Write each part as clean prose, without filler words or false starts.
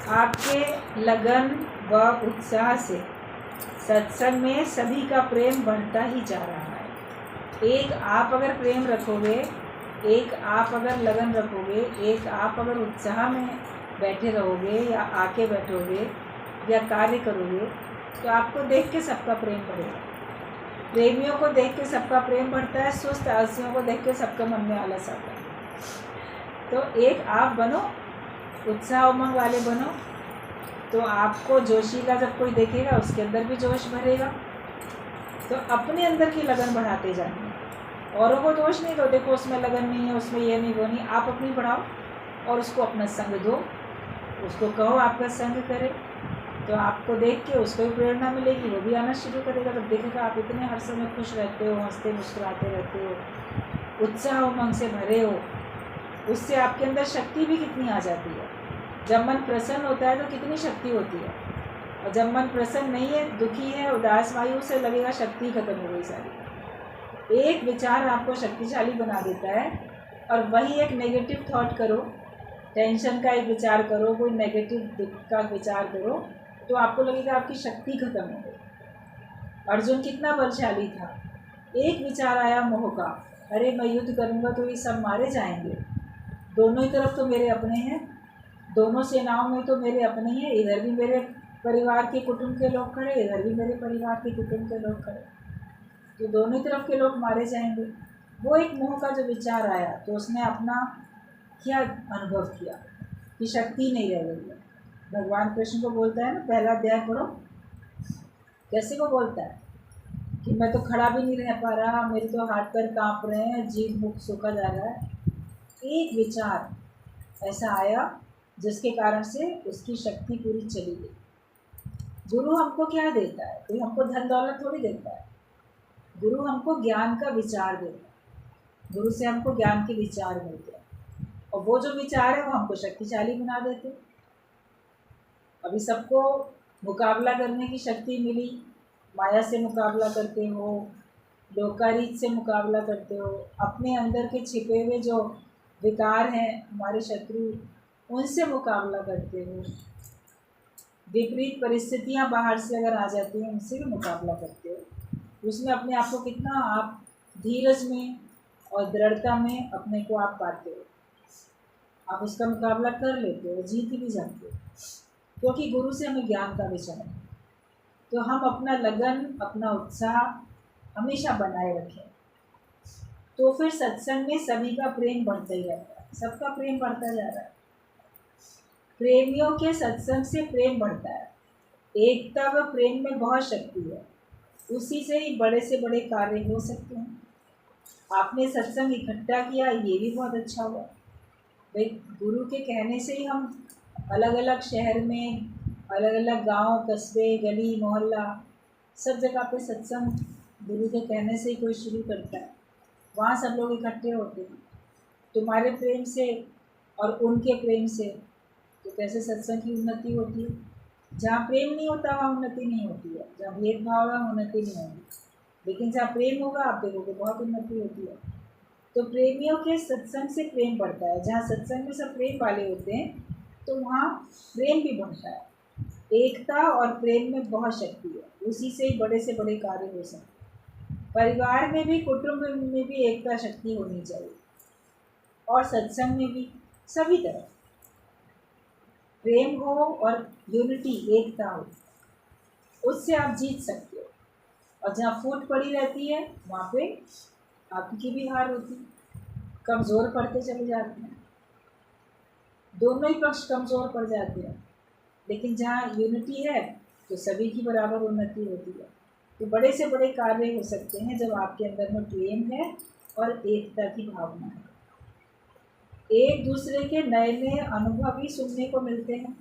आपके लगन व उत्साह से सत्संग में सभी का प्रेम बढ़ता ही जा रहा है। एक आप अगर प्रेम रखोगे, एक आप अगर लगन रखोगे, एक आप अगर उत्साह में बैठे रहोगे या आके बैठोगे या कार्य करोगे, तो आपको देख के सबका प्रेम बढ़ेगा। प्रेमियों को देख के सबका प्रेम बढ़ता है, सुस्त आलसियों को देख के सबके मन में आलस आता है। तो एक आप बनो, उत्साह उमंग वाले बनो, तो आपको जोशीला जब कोई देखेगा उसके अंदर भी जोश भरेगा। तो अपने अंदर की लगन बढ़ाते जाएंगे, औरों को दोष नहीं दो, देखो उसमें लगन नहीं है, उसमें ये नहीं वो नहीं, आप अपनी बढ़ाओ और उसको अपना संग दो, उसको कहो आपका संग करे, तो आपको देख के उसको भी प्रेरणा मिलेगी, वो भी आना शुरू करेगा। तो देखेगा आप इतने हर समय खुश रहते हो, हंसते मुस्कुराते रहते हो, उत्साह उमंग से भरे हो, उससे आपके अंदर शक्ति भी कितनी आ जाती है। जब मन प्रसन्न होता है तो कितनी शक्ति होती है, और जब मन प्रसन्न नहीं है, दुखी है, उदास वायु से लगेगा शक्ति खत्म हो गई सारी। एक विचार आपको शक्तिशाली बना देता है, और वही एक नेगेटिव थॉट करो, टेंशन का एक विचार करो, कोई नेगेटिव दुख का विचार करो, तो आपको लगेगा आपकी शक्ति खत्म हो गई। अर्जुन कितना बलशाली था, एक विचार आया मोह का, अरे मैं युद्ध करूँगा तो ये सब मारे जाएंगे, दोनों ही तरफ तो मेरे अपने हैं, दोनों सेनाओं में तो मेरे अपने हैं, इधर भी मेरे परिवार के कुटुंब के लोग खड़े, इधर भी मेरे परिवार के कुटुंब के लोग खड़े, तो दोनों ही तरफ के लोग मारे जाएंगे। वो एक मोह का जो विचार आया, तो उसने अपना क्या अनुभव किया कि शक्ति नहीं रह गई है। भगवान कृष्ण को बोलता है ना, पहला अध्याय पढ़ो, कैसे को बोलता है कि मैं तो खड़ा भी नहीं रह पा रहा, मेरे तो हाथ पैर कांप रहे हैं, जीभ मुख सूखा जा रहा है। एक विचार ऐसा आया जिसके कारण से उसकी शक्ति पूरी चली गई। गुरु हमको क्या देता है? कोई हमको धन दौलत थोड़ी देता है, गुरु हमको ज्ञान का विचार देता है। गुरु से हमको ज्ञान के विचार मिलते हैं, और वो जो विचार है वो हमको शक्तिशाली बना देते। अभी सबको मुकाबला करने की शक्ति मिली, माया से मुकाबला करते हो, लोकारीत से मुकाबला करते हो, अपने अंदर के छिपे हुए जो विकार हैं हमारे शत्रु, उनसे मुकाबला करते हो। विपरीत परिस्थितियां बाहर से अगर आ जाती हैं, उनसे भी मुकाबला करते हो। उसमें अपने आप को कितना आप धीरज में और दृढ़ता में अपने को आप पाते हो, आप उसका मुकाबला कर लेते हो, जीत भी जाते हो, क्योंकि गुरु से हमें ज्ञान का विचार है। तो हम अपना लगन, अपना उत्साह हमेशा बनाए रखें, तो फिर सत्संग में सभी का प्रेम बढ़ता ही रहता है, सबका प्रेम बढ़ता जा रहा है। प्रेमियों के सत्संग से प्रेम बढ़ता है। एकता व प्रेम में बहुत शक्ति है, उसी से ही बड़े से बड़े कार्य हो सकते हैं। आपने सत्संग इकट्ठा किया, ये भी बहुत अच्छा हुआ भाई। गुरु के कहने से ही हम अलग अलग शहर में, अलग अलग गांव, कस्बे, गली मोहल्ला, सब जगह पे सत्संग गुरु के कहने से ही कोई शुरू करता है, वहाँ सब लोग इकट्ठे होते हैं। तुम्हारे प्रेम से और उनके प्रेम से तो कैसे सत्संग की उन्नति होती है। जहाँ प्रेम नहीं होता वहाँ उन्नति नहीं होती है, जहाँ भेदभाव है उन्नति नहीं होगी, लेकिन जहाँ प्रेम होगा आप देखोगे बहुत उन्नति होती है। तो प्रेमियों के सत्संग से प्रेम बढ़ता है। जहाँ सत्संग में सब प्रेम वाले होते हैं तो वहाँ प्रेम भी बढ़ता है। एकता और प्रेम में बहुत शक्ति है, उसी से ही बड़े से बड़े कार्य हो सकते हैं। परिवार में भी, कुटुंब में भी एकता शक्ति होनी चाहिए, और सत्संग में भी, सभी तरफ प्रेम हो और यूनिटी, एकता हो, उससे आप जीत सकते हो। और जहाँ फूट पड़ी रहती है वहाँ पे आपकी भी हार होती है, कमज़ोर पड़ते चले जाते हैं, दोनों ही पक्ष कमज़ोर पड़ जाते हैं। लेकिन जहाँ यूनिटी है तो सभी की बराबर उन्नति होती है। तो बड़े से बड़े कार्य हो सकते हैं जब आपके अंदर में प्रेम है और एकता की भावना है। एक दूसरे के नए नए अनुभव भी सुनने को मिलते हैं,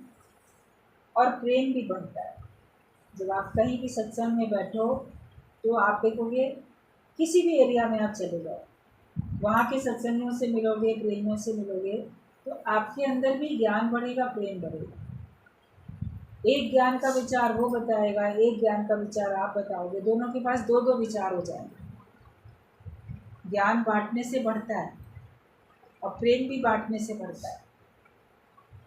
और प्रेम भी बढ़ता है। जब आप कहीं भी सत्संग में बैठो तो आप देखोगे, किसी भी एरिया में आप चले जाओ, वहाँ के सत्संगियों से मिलोगे, प्रेमियों से मिलोगे, तो आपके अंदर भी ज्ञान बढ़ेगा, प्रेम बढ़ेगा। एक ज्ञान का विचार वो बताएगा, एक ज्ञान का विचार आप बताओगे, दोनों के पास दो दो विचार हो जाएंगे। ज्ञान बांटने से बढ़ता है और प्रेम भी बांटने से बढ़ता है।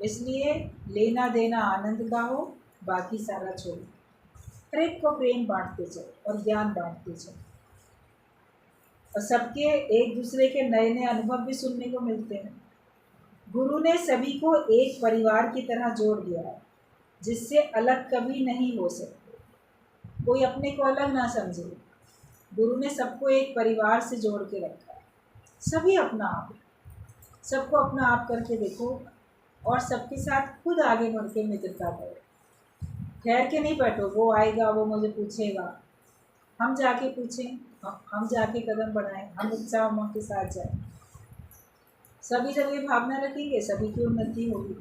इसलिए लेना देना आनंद का हो, बाकी सारा छोड़ो। हर एक को प्रेम बांटते चलो और ज्ञान बांटते चलो, और सबके एक दूसरे के नए नए अनुभव भी सुनने को मिलते हैं। गुरु ने सभी को एक परिवार की तरह जोड़ दिया है, जिससे अलग कभी नहीं हो सकते। कोई अपने को अलग ना समझे। गुरु ने सबको एक परिवार से जोड़ के रखा है। सभी अपना आप, सबको अपना आप करके देखो, और सबके साथ खुद आगे बढ़ के मित्रता करो। ठहर के नहीं बैठो, वो आएगा, वो मुझे पूछेगा। हम जाके पूछें, हम जाके कदम बढ़ाएं, हम उत्साह उमंग के साथ जाएं। सभी जब ये भावना रखेंगे, सभी की उन्नति होगी।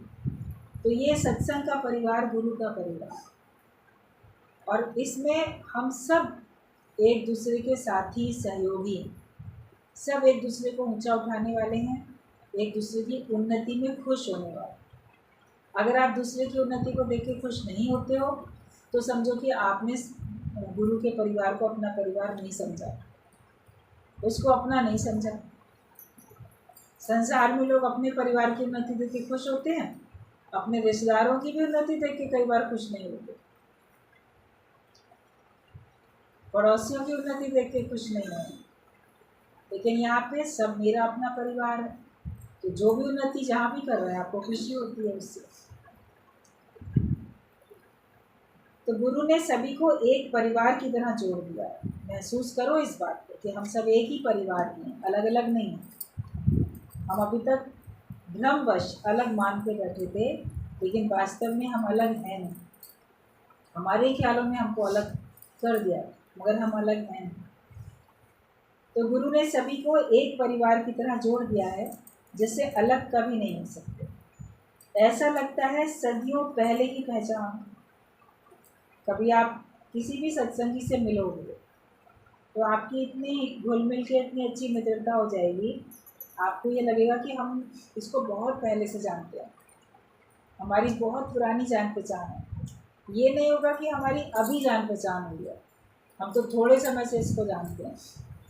तो ये सत्संग का परिवार गुरु का परिवार, और इसमें हम सब एक दूसरे के साथी सहयोगी, सब एक दूसरे को ऊंचा उठाने वाले हैं, एक दूसरे की उन्नति में खुश होने वाले। अगर आप दूसरे की उन्नति को देख के खुश नहीं होते हो, तो समझो कि आपने गुरु के परिवार को अपना परिवार नहीं समझा, उसको अपना नहीं समझा। संसार में लोग अपने परिवार की उन्नति देख के खुश होते हैं, अपने रिश्तेदारों की भी उन्नति देख के कई बार खुश नहीं होते, पड़ोसियों की उन्नति देख के खुश नहीं होते। लेकिन यहाँ पे सब मेरा अपना परिवार है, तो जो भी उन्नति जहाँ भी कर रहे हैं, आपको खुशी होती है उससे। तो गुरु ने सभी को एक परिवार की तरह जोड़ दिया है। महसूस करो इस बात को कि हम सब एक ही परिवार के हैं, अलग अलग नहीं हैं। हम अभी तक भ्रमवश अलग मान के बैठे थे, लेकिन वास्तव में हम अलग हैं नहीं। हमारे ख्यालों में हमको अलग कर दिया, मगर हम अलग हैं नहीं। तो गुरु ने सभी को एक परिवार की तरह जोड़ दिया है, जिससे अलग कभी नहीं हो सकते। ऐसा लगता है सदियों पहले की पहचान। कभी आप किसी भी सत्संगी से मिलोगे तो आपकी इतनी घुल मिल के इतनी अच्छी मित्रता हो जाएगी, आपको ये लगेगा कि हम इसको बहुत पहले से जानते हैं, हमारी बहुत पुरानी जान पहचान है। ये नहीं होगा कि हमारी अभी जान पहचान हुई है, हम तो थोड़े समय से इसको जानते हैं,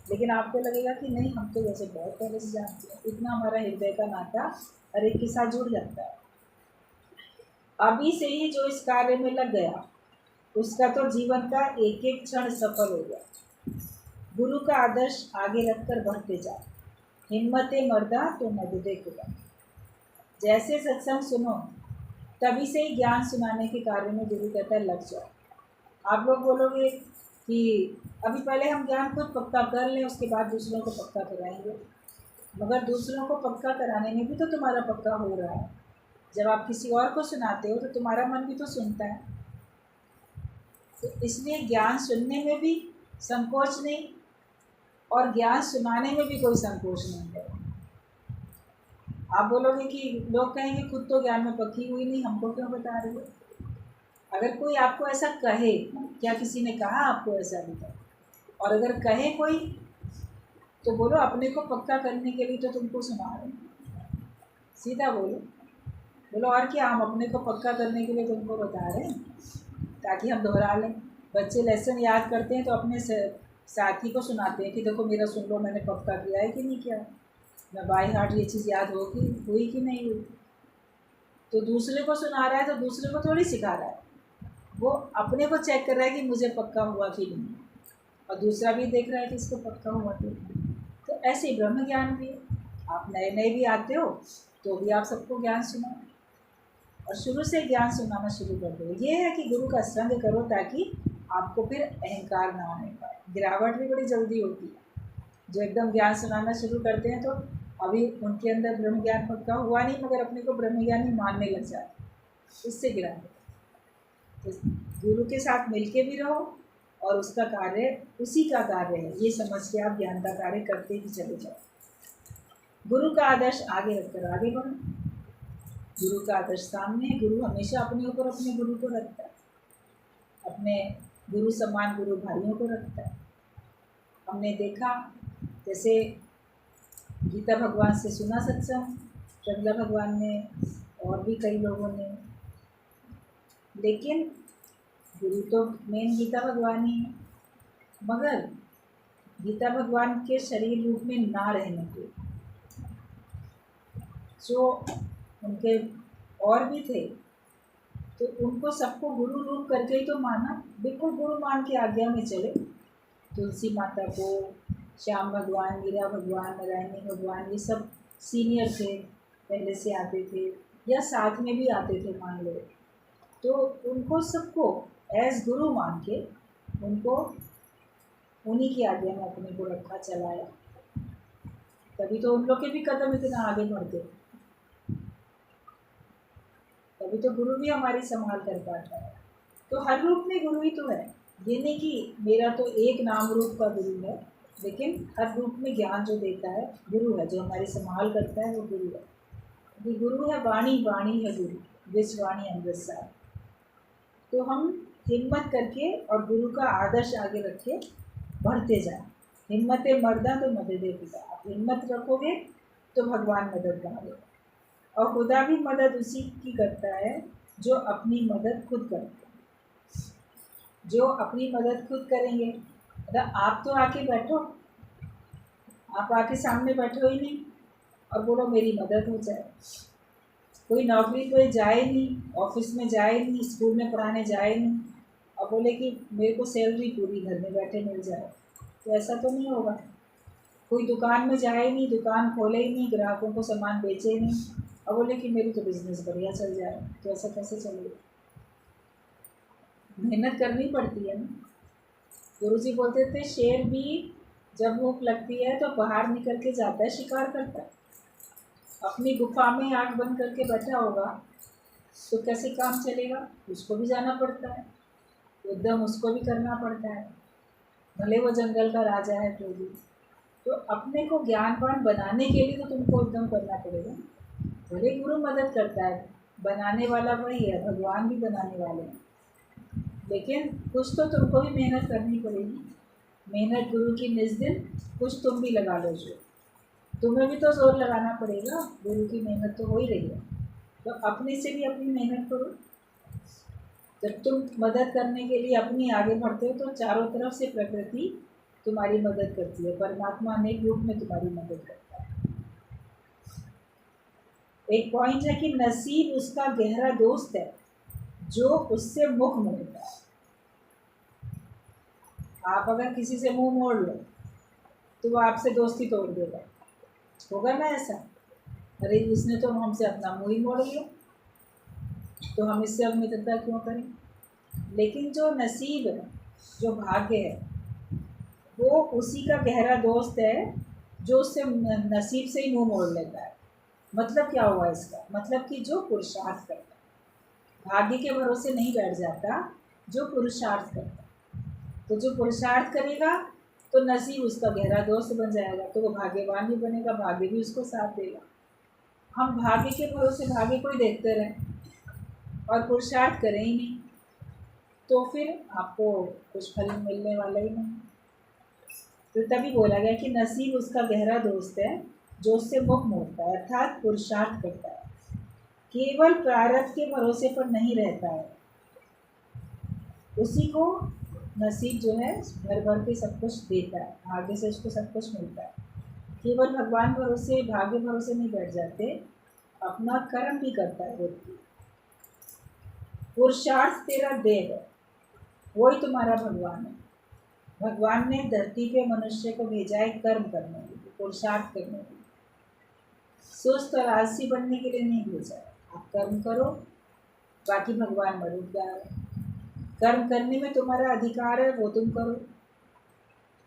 लेकिन आपको लगेगा कि नहीं, हम तो जैसे बहुत पहले से जानते हैं। इतना हमारा हृदय का नाता हर एक के साथ जुड़ जाता है। अभी से ही जो इस कार्य में लग गया, उसका तो जीवन का एक एक क्षण सफल हो गया। गुरु का आदर्श आगे रखकर बढ़ते जाओ। हिम्मते मर्दा तो मददे खुदा। जैसे सत्संग सुनो, तभी से ही ज्ञान सुनाने के कार्य में गुरु कहता है लग जाओ। आप लोग बोलोगे कि अभी पहले हम ज्ञान खुद पक्का कर लें, उसके बाद दूसरों को पक्का कराएंगे, मगर दूसरों को पक्का कराने में भी तो तुम्हारा पक्का हो रहा है। जब आप किसी और को सुनाते हो तो तुम्हारा मन भी तो सुनता है। तो इसलिए ज्ञान सुनने में भी संकोच नहीं, और ज्ञान सुनाने में भी कोई संकोच नहीं है। आप बोलोगे कि लोग कहेंगे खुद तो ज्ञान में पक्की हुई नहीं, हमको क्यों बता रहे हो। अगर कोई आपको ऐसा कहे, क्या किसी ने कहा आपको ऐसा अभी तक? और अगर कहे कोई, तो बोलो अपने को पक्का करने के लिए तो तुमको सुना रहे हैं। सीधा बोलो और क्या, हम अपने को पक्का करने के लिए तुमको बता रहे हैं, ताकि हम दोहरा लें। बच्चे लेसन याद करते हैं तो अपने साथी को सुनाते हैं कि देखो मेरा सुन लो, मैंने पक्का किया है कि नहीं किया, मैं बाई हार्ट ये चीज़ याद हुई कि नहीं हुई। तो दूसरे को सुना रहा है तो दूसरे को थोड़ी सिखा रहा है, वो अपने को चेक कर रहा है कि मुझे पक्का हुआ कि नहीं, और दूसरा भी देख रहा है कि इसको पक्का हुआ कि नहीं। तो ऐसे ब्रह्म ज्ञान भी, आप नए नए भी आते हो तो भी आप सबको ज्ञान सुनाओ, और शुरू से ज्ञान सुनाना शुरू कर दो। ये है कि गुरु का संग करो, ताकि आपको फिर अहंकार ना होने पाए। गिरावट भी बड़ी जल्दी होती है। जो एकदम ज्ञान सुनाना शुरू करते हैं तो अभी उनके अंदर ब्रह्म ज्ञान पक्का हुआ नहीं, मगर अपने को ब्रह्मज्ञानी मानने लग जाते, इससे गिरावट। तो गुरु के साथ मिलके भी रहो, और उसका कार्य उसी का कार्य है, ये समझ के आप ज्ञान का कार्य करते ही चले जाओ। गुरु का आदर्श आगे रखकर आगे बढ़ो। गुरु का आदर्श सामने है। गुरु हमेशा अपने ऊपर अपने गुरु को रखता है, अपने गुरु समान गुरु भाइयों को रखता है। हमने देखा जैसे गीता भगवान से सुना सत्संग, प्रज्ञा भगवान ने, और भी कई लोगों ने, लेकिन गुरु तो मेन गीता भगवान ही है। मगर गीता भगवान के शरीर रूप में ना रहने के, जो उनके और भी थे, तो उनको सबको गुरु रूप करके ही तो माना, बिल्कुल गुरु मान के आज्ञा में चले। तुलसी माता को, श्याम भगवान, मीरा भगवान, नारायणी भगवान, ये सब सीनियर थे, पहले से आते थे या साथ में भी आते थे मान लो, तो उनको सबको एज गुरु मान के उनको उन्हीं की आज्ञा में अपने को रखा, चलाया। तभी तो उन लोग के भी कदम इतना आगे बढ़ते, तभी तो गुरु भी हमारी संभाल कर पाता है। तो हर रूप में गुरु ही तो है, ये नहीं कि मेरा तो एक नाम रूप का गुरु है, लेकिन हर रूप में ज्ञान जो देता है गुरु है, जो हमारी संभाल करता है वो गुरु है। ये गुरु है वाणी, वाणी है गुरु, विश्ववाणी अमृत सार। तो हम हिम्मत करके और गुरु का आदर्श आगे रख के बढ़ते जाएं। हिम्मत मर्दा तो मदद पिता, आप हिम्मत रखोगे तो भगवान मदद करेंगे, और खुदा भी मदद उसी की करता है जो अपनी मदद खुद करते हैं। जो अपनी मदद खुद करेंगे, मतलब आप तो आके बैठो, आप आके सामने बैठो ही नहीं और बोलो मेरी मदद हो जाए। कोई नौकरी पे जाए नहीं, ऑफिस में जाए नहीं, स्कूल में पढ़ाने जाए नहीं और बोले कि मेरे को सैलरी पूरी घर में बैठे मिल जाए, तो ऐसा तो नहीं होगा। कोई दुकान में जाए नहीं, दुकान खोले ही नहीं, ग्राहकों को सामान बेचे ही नहीं और बोले कि मेरी तो बिजनेस बढ़िया चल जाए, तो ऐसा कैसे चलेगा? मेहनत करनी पड़ती है ना। गुरुजी बोलते थे शेर भी जब भूख लगती है तो बाहर निकल के जाता है, शिकार करता है। अपनी गुफा में आँख बंद करके बैठा होगा तो कैसे काम चलेगा? उसको भी जाना पड़ता है, उद्यम उसको भी करना पड़ता है, भले वो जंगल का राजा है तो भी। तो अपने को ज्ञानवान बनाने के लिए तो तुमको उद्यम करना पड़ेगा। भले गुरु मदद करता है, बनाने वाला वही है, भगवान भी बनाने वाले हैं, लेकिन कुछ तो तुमको भी मेहनत करनी पड़ेगी। मेहनत गुरु की निज दिन, कुछ तुम भी लगा लो, जो तुम्हें भी तो जोर लगाना पड़ेगा। गुरु की मेहनत तो हो ही रही है, तो अपने से भी अपनी मेहनत करो। जब तुम मदद करने के लिए अपनी आगे बढ़ते हो तो चारों तरफ से प्रकृति तुम्हारी मदद करती है, परमात्मा अनेक रूप में तुम्हारी मदद करता है। एक पॉइंट है कि नसीब उसका गहरा दोस्त है जो उससे मुख मोड़ता है। आप अगर किसी से मुंह मोड़ लो तो वो आपसे दोस्ती तोड़ देगा, होगा ना ऐसा? अरे इसने तो हमसे अपना मुंह ही मोड़ लिया, तो हम इससे अब मित्रता क्यों करें? लेकिन जो नसीब है, जो भाग्य है, वो उसी का गहरा दोस्त है जो उससे नसीब से ही मुंह मोड़ लेता है। मतलब क्या हुआ इसका? मतलब कि जो पुरुषार्थ करता है, भाग्य के भरोसे नहीं बैठ जाता, जो पुरुषार्थ करता है। तो जो पुरुषार्थ करेगा तो नसीब उसका गहरा दोस्त बन जाएगा, तो वो भाग्यवान भी बनेगा, भाग्य भी उसको साथ देगा। हम भाग्य के भरोसे भाग्य को ही देखते रहें और पुरुषार्थ करें ही नहीं, तो फिर आपको कुछ फल मिलने वाला ही नहीं। तो तभी बोला गया कि नसीब उसका गहरा दोस्त है जो उससे मुख मोड़ता है, अर्थात पुरुषार्थ करता है, केवल प्रारब्ध के भरोसे पर नहीं रहता है। उसी को नसीब जो है भर भर के सब कुछ देता है, भाग्य से उसको सब कुछ मिलता है। केवल भगवान भरोसे, भाग्य भरोसे नहीं बैठ जाते, अपना कर्म भी करता है व्यक्ति। पुरुषार्थ तेरा देव है, वही तुम्हारा भगवान है। भगवान ने धरती पे मनुष्य को भेजा है कर्म करने के लिए, पुरुषार्थ करने के लिए, सुस्त और आलसी बनने के लिए नहीं भेजा है। आप कर्म करो, बाकी भगवान मददगार है। कर्म करने में तुम्हारा अधिकार है, वो तुम करो।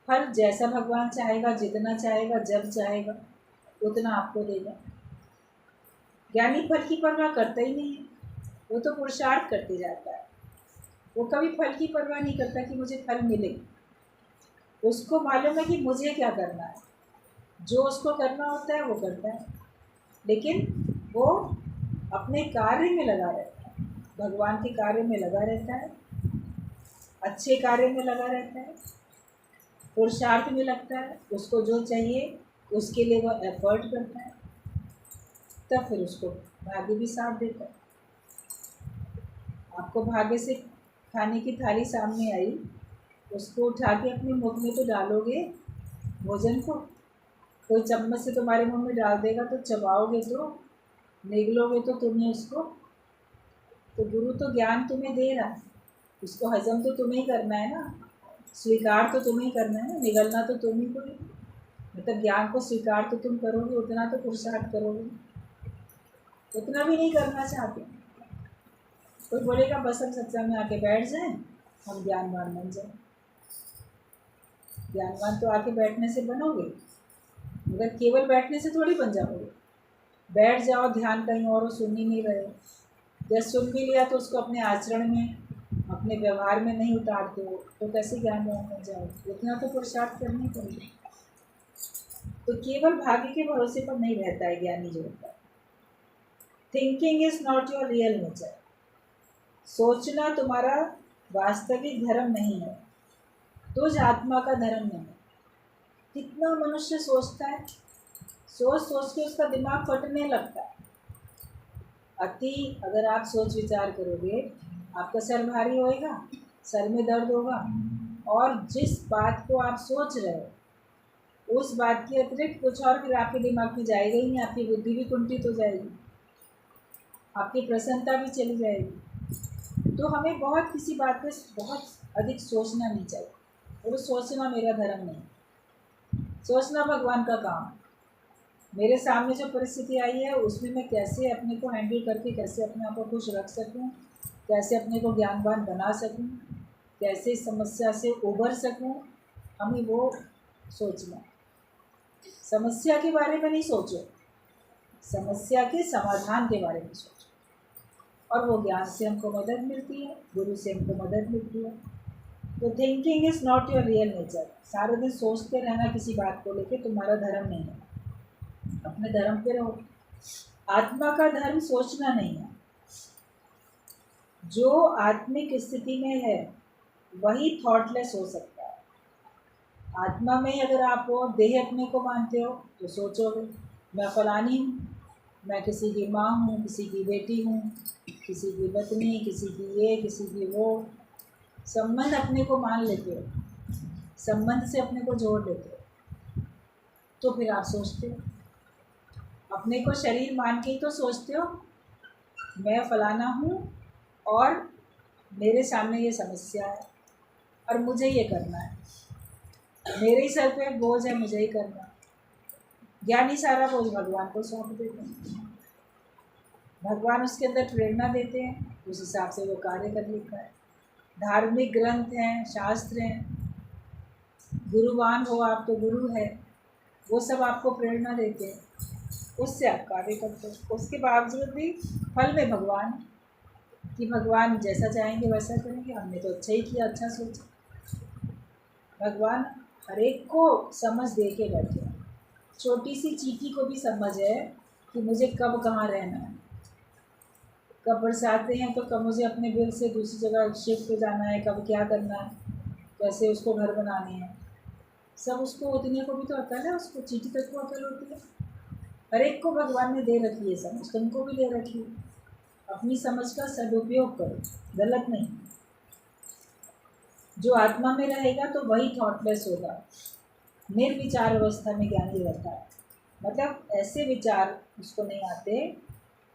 फल जैसा भगवान चाहेगा, जितना चाहेगा, जब चाहेगा उतना आपको देगा। ज्ञानी फल की परवाह करता ही नहीं है, वो तो पुरुषार्थ करते जाता है। वो कभी फल की परवाह नहीं करता कि मुझे फल मिले। उसको मालूम है कि मुझे क्या करना है, जो उसको करना होता है वो करता है, लेकिन वो अपने कार्य में लगा रहता है, भगवान के कार्य में लगा रहता है, अच्छे कार्य में लगा रहता है, पुरुषार्थ में लगता है। उसको जो चाहिए उसके लिए वो एफर्ट करता है, तब फिर उसको भाग्य भी साथ देता है। आपको भाग्य से खाने की थाली सामने आई, उसको उठा के अपने मुख में तो डालोगे भोजन को। कोई चम्मच से तुम्हारे मुंह में डाल देगा तो चबाओगे तो, निगलोगे तो तुम्हें उसको तो गुरु तो ज्ञान तुम्हें दे रहा है, उसको हजम तो तुम्हें ही करना है ना, स्वीकार तो तुम्हें ही करना है ना, निगलना तो तुम ही को है। मतलब ज्ञान को स्वीकार तो तुम करोगे, उतना तो पुरुषार्थ करोगे, उतना भी नहीं करना चाहते। कोई बोलेगा बस हम सत्संग में आके बैठ जाएं, हम ज्ञानवान बन जाएं। ज्ञानवान तो आके बैठने से बनोगे, मगर केवल बैठने से थोड़ी बन जाओगे। बैठ जाओ, ध्यान कहीं और सुन ही नहीं रहे हो, जब सुन भी लिया तो उसको अपने आचरण में, अपने व्यवहार में नहीं उतारते हो, तो कैसे ज्ञानवान बन जाओगे? इतना तो पुरुषार्थ करना ही पड़ेगा। तो केवल भाग्य के भरोसे पर नहीं रहता है ज्ञानी जो होता है। Thinking is not your real nature. सोचना तुम्हारा वास्तविक धर्म नहीं है, तुझ आत्मा का धर्म नहीं है। कितना मनुष्य सोचता है, सोच सोच के उसका दिमाग फटने लगता है। अति अगर आप सोच विचार करोगे, आपका सर भारी होएगा, सर में दर्द होगा, और जिस बात को आप सोच रहे हो उस बात के अतिरिक्त कुछ और फिर आपके दिमाग में जाएगा ही नहीं। आपकी बुद्धि भी कुंठित हो जाएगी, आपकी प्रसन्नता भी चली जाएगी। तो हमें बहुत किसी बात पे बहुत अधिक सोचना नहीं चाहिए। वो सोचना मेरा धर्म नहीं, सोचना भगवान का काम है। मेरे सामने जो परिस्थिति आई है उसमें मैं कैसे अपने को हैंडल करके कैसे अपने आप को खुश रख सकूं, कैसे अपने को ज्ञानवान बना सकूं, कैसे इस समस्या से उबर सकूं, हमें वो सोचना। समस्या के बारे में नहीं सोचो, समस्या के समाधान के बारे में सोचो। और वो ज्ञान से हमको मदद मिलती है, गुरु से हमको मदद मिलती है। तो thinking is not your real nature. सारे दिन सोचते रहना किसी बात को लेके तुम्हारा धर्म नहीं है, अपने धर्म पे रहो। आत्मा का धर्म सोचना नहीं है। जो आत्मिक स्थिति में है वही थॉटलेस हो सकता है। आत्मा में ही अगर आप हो, देह अपने को मानते हो, तो सोचोगे मैं फलानी हूँ, मैं किसी की माँ हूँ, किसी की बेटी हूँ, किसी की पत्नी, किसी की ये, किसी की वो। संबंध अपने को मान लेते हो, संबंध से अपने को जोड़ लेते हो, तो फिर आप सोचते हो। अपने को शरीर मान के ही तो सोचते हो, मैं फलाना हूँ और मेरे सामने ये समस्या है और मुझे ये करना है, मेरे ही सर पे बोझ है, मुझे ही करना। ज्ञानी सारा बोझ भगवान को सौंप देते हैं, भगवान उसके अंदर प्रेरणा देते हैं, उस हिसाब से वो कार्य कर लेता है। धार्मिक ग्रंथ हैं, शास्त्र हैं, गुरुवान हो आप तो गुरु है, वो सब आपको प्रेरणा देते हैं, उससे आप कार्य करते हो। उसके बावजूद भी फल में भगवान, कि भगवान जैसा चाहेंगे वैसा करेंगे, हमने तो अच्छा ही किया, अच्छा सोचा। भगवान हर एक को समझ दे के बैठे हैं। छोटी सी चींटी को भी समझ है कि मुझे कब कहाँ रहना है। कब बरसाते हैं तो कब मुझे अपने बिल से दूसरी जगह शिफ्ट हो जाना है, कब क्या करना है, कैसे उसको घर बनाने हैं, सब उसको उतने को भी तो अकल है, उसको चींटी तक को अकल होती है। हर एक को भगवान ने दे रखी है समझ, तुमको भी दे रखी है। अपनी समझ का सदुपयोग करो, गलत नहीं। जो आत्मा में रहेगा तो वही थॉटलेस होगा, निर्विचार अवस्था में ज्ञानी रहता है। मतलब ऐसे विचार उसको नहीं आते,